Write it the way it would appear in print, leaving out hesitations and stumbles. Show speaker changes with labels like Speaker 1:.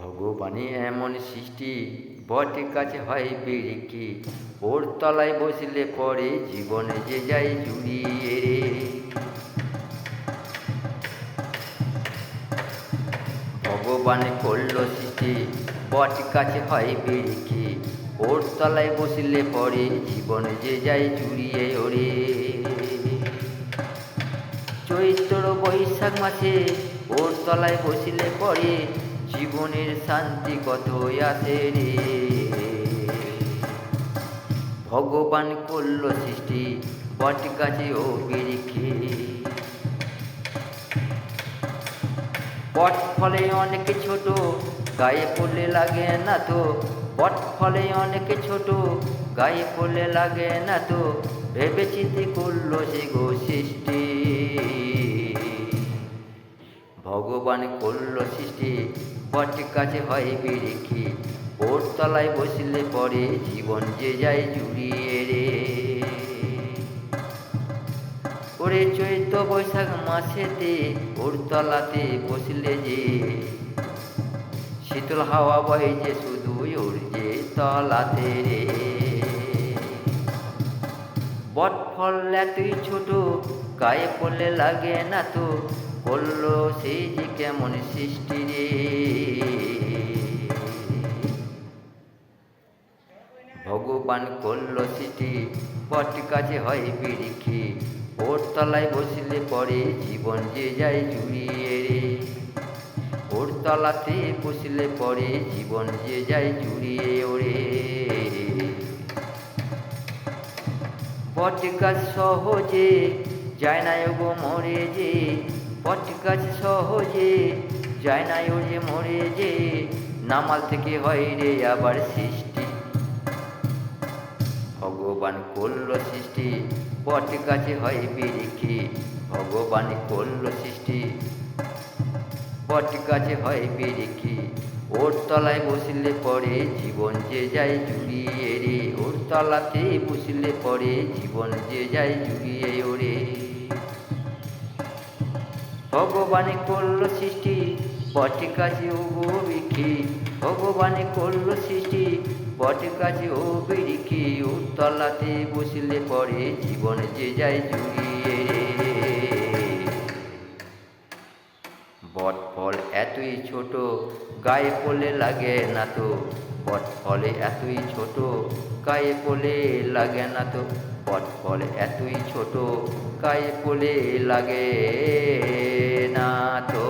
Speaker 1: ভগবানে এমন সৃষ্টি বটের কাছে হয় বিরিকি, ওর তলায় বসলে পরে জীবনে যে যায় জুড়িয়ে রে। ভগবান করল সৃষ্টি বটের কাছে হয় বিরিকি, ওর তলায় বসলে পরে জীবনে যে যায় জুড়িয়ে ওরে। চৈত্র বৈশাখ মাসে ওর তলায় বসিলে পরে জীবনের শান্তি কত আসে রে। ভগবান করল সৃষ্টি বট গাছে ও বৃক্ষে, বট ফলে অনেক ছোট গায়ে পড়লে লাগে না তো, বট ফলে অনেক ছোট গায়ে পড়লে লাগে না তো, ভেবে চিন্তে করল সে গো সৃষ্টি। ভগবান করল সৃষ্টি বট কাছে হয় বিরিখি, ওর তলায় বসলে পরে জীবন যে যায় জুড়িয়ে রে। ওরে চৈত্র বৈশাখ মাসেতে ওর তলাতে বসলে যে শীতল হাওয়া বয় যে শুধু ওর যে তলাতে রে। বট ফল এতই ছোট গায়ে পড়লে লাগে না তো, করলো সেই যে কেমন সৃষ্টি রে। ভগবান করল সৃষ্টি বট কাছে হয় বিরিখি, ওর তলায় বসলে পরে জীবন যে যায় জুড়িয়ে রে। ওর তলাতে বসলে পরে জীবন যে যায় জুড়িয়ে ওরে। বট গাছ সহজে যায় না গো মরে যে, বট গাছ সহজে যায় না ওরে মরে যে, নামাল থেকে হয় রে আবার সৃষ্টি। ভগবান করল সৃষ্টি বট গাছে হয় বিরিখি, ভগবান করল সৃষ্টি বট গাছে হয় বিরিখি, ওর তলায় বসলে পরে জীবন যে যায় জুড়িয়ে রে। ওর তলাতে বসলে পরে জীবন যে যায় জুড়িয়ে ওরে। ভগবান করল সৃষ্টি বট গাছে ও বিরিখি, ভগবান করল সৃষ্টি বট গাছে ও বিরিখি, ওর তলাতে বসলে পরে জীবন যে যায় জুড়িয়ে রে। বট ফল এতই ছোট গায়ে পড়লে লাগে না তো, বট ফলে এতই ছোট গায়ে পড়লে লাগে না তো, বট ফল এতই ছোট গায়ে পড়লে লাগে না তো।